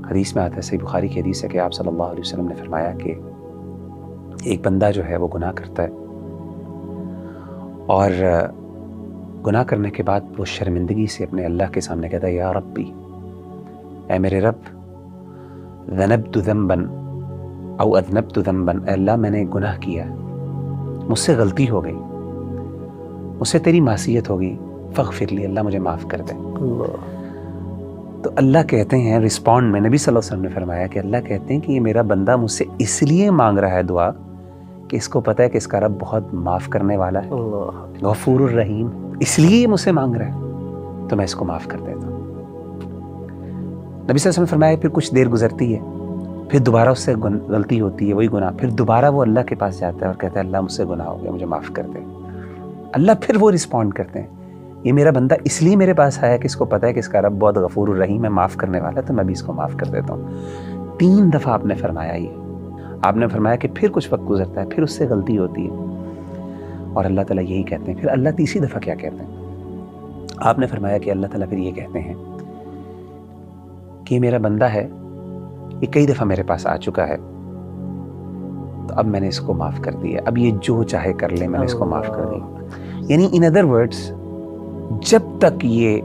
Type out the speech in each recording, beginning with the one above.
حدیث میں آتا ہے، صحیح بخاری کی حدیث ہے کہ آپ صلی اللہ علیہ وسلم نے فرمایا کہ ایک بندہ جو ہے وہ گناہ کرتا ہے اور گناہ کرنے کے بعد وہ شرمندگی سے اپنے اللہ کے سامنے کہتا ہے یا ربی، اے میرے رب، ذنبت ذنبا او اذنبت ذنبا، اے اللہ میں نے گناہ کیا، مجھ سے غلطی ہو گئی، مجھ سے تیری معصیت ہو گئی، فاغفر لی، اللہ مجھے معاف کر دے۔ تو اللہ کہتے ہیں رسپونڈ میں، نبی صلی اللہ علیہ وسلم نے فرمایا کہ اللہ کہتے ہیں کہ یہ میرا بندہ مجھ سے اس لیے مانگ رہا ہے دعا کہ اس کو پتہ ہے کہ اس کا رب بہت معاف کرنے والا ہے، غفور الرحیم، اس لیے یہ مجھ سے مانگ رہا ہے تو میں اس کو معاف کر دیتا ہوں۔ نبی صلی اللہ علیہ وسلم نے فرمایا پھر کچھ دیر گزرتی ہے، پھر دوبارہ اس سے غلطی ہوتی ہے، وہی گناہ، پھر دوبارہ وہ اللہ کے پاس جاتا ہے اور کہتا ہے اللہ مجھ سے گناہ ہو گیا، مجھے معاف کر دے۔ اللہ پھر وہ رسپونڈ کرتے ہیں، یہ میرا بندہ اس لیے میرے پاس آیا کہ اس کو پتہ ہے کہ اس کا رب بہت غفور الرحیم ہے، معاف کرنے والا ہے، تو میں بھی اس کو معاف کر دیتا ہوں۔ 3 دفعہ آپ نے فرمایا یہ، آپ نے فرمایا کہ پھر کچھ وقت گزرتا ہے، پھر اس سے غلطی ہوتی ہے اور اللہ تعالیٰ یہی کہتے ہیں۔ پھر اللہ تیسری دفعہ کیا کہتے ہیں؟ آپ نے فرمایا کہ اللہ تعالیٰ پھر یہ کہتے ہیں کہ یہ میرا بندہ ہے، یہ کئی دفعہ میرے پاس آ چکا ہے، تو اب میں نے اس کو معاف کر دیا، اب یہ جو چاہے کر لے، میں نے اس کو معاف کر دیا۔ یعنی ان ادر ورڈز، جب تک یہ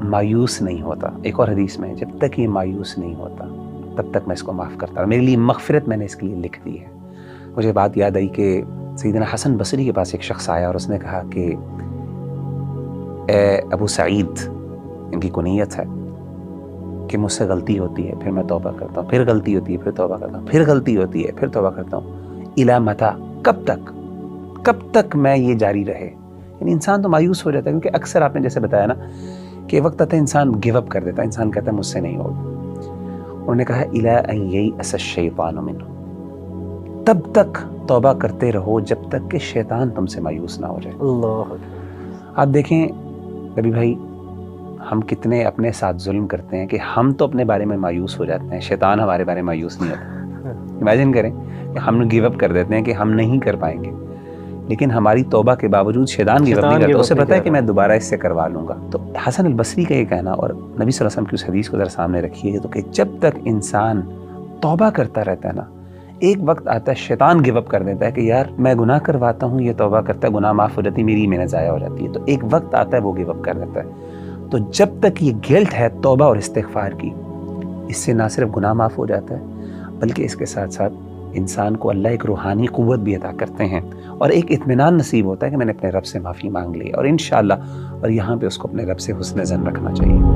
مایوس نہیں ہوتا، ایک اور حدیث میں جب تک یہ مایوس نہیں ہوتا تب تک میں اس کو معاف کرتا ہوں، میرے لیے مغفرت میں نے اس کے لیے لکھ دی ہے۔ مجھے بات یاد آئی کہ سیدنا حسن بصری کے پاس ایک شخص آیا اور اس نے کہا کہ اے ابو سعید، ان کی کنیت ہے، کہ مجھ سے غلطی ہوتی ہے پھر میں توبہ کرتا ہوں، پھر غلطی ہوتی ہے پھر توبہ کرتا ہوں، پھر غلطی ہوتی ہے پھر توبہ کرتا ہوں، الی متی، کب تک میں یہ جاری رہے؟ یعنی انسان تو مایوس ہو جاتا ہے، کیونکہ اکثر آپ نے جیسے بتایا نا کہ وقت آتا ہے انسان گیو اپ کر دیتا ہے، انسان کہتا ہے مجھ سے نہیں ہوگا۔ انہوں نے کہا الی ان یئس الشیطان منہ، تب تک توبہ کرتے رہو جب تک کہ شیطان تم سے مایوس نہ ہو جائے۔ اللہ، آپ دیکھیں کبھی بھائی ہم کتنے اپنے ساتھ ظلم کرتے ہیں کہ ہم تو اپنے بارے میں مایوس ہو جاتے ہیں، شیطان ہمارے بارے میں مایوس نہیں ہوتا۔ امیجن کریں کہ ہم گیو اپ کر دیتے ہیں کہ ہم نہیں کر پائیں گے، لیکن ہماری توبہ کے باوجود شیطان گیو اپ نہیں کرتا، اسے پتہ ہے کہ میں دوبارہ اس سے کروا لوں گا۔ تو حسن البصری کا یہ کہنا اور نبی صلی اللہ علیہ وسلم کی اس حدیث کو ذرا سامنے رکھیے تو کہ جب تک انسان توبہ کرتا رہتا ہے نا، ایک وقت آتا ہے شیطان گیو اپ کر دیتا ہے کہ یار میں گناہ کرواتا ہوں، یہ توبہ کرتا ہے، گناہ معاف ہو جاتی ہے، میری محنت ضائع ہو جاتی ہے، تو ایک وقت آتا ہے وہ گیو اپ کر دیتا ہے۔ تو جب تک یہ گلٹ ہے توبہ اور استغفار کی، اس سے نہ صرف گناہ معاف ہو جاتا ہے بلکہ اس کے ساتھ ساتھ انسان کو اللہ ایک روحانی قوت بھی عطا کرتے ہیں اور ایک اطمینان نصیب ہوتا ہے کہ میں نے اپنے رب سے معافی مانگ لی، اور انشاءاللہ اور یہاں پہ اس کو اپنے رب سے حسن ظن رکھنا چاہیے۔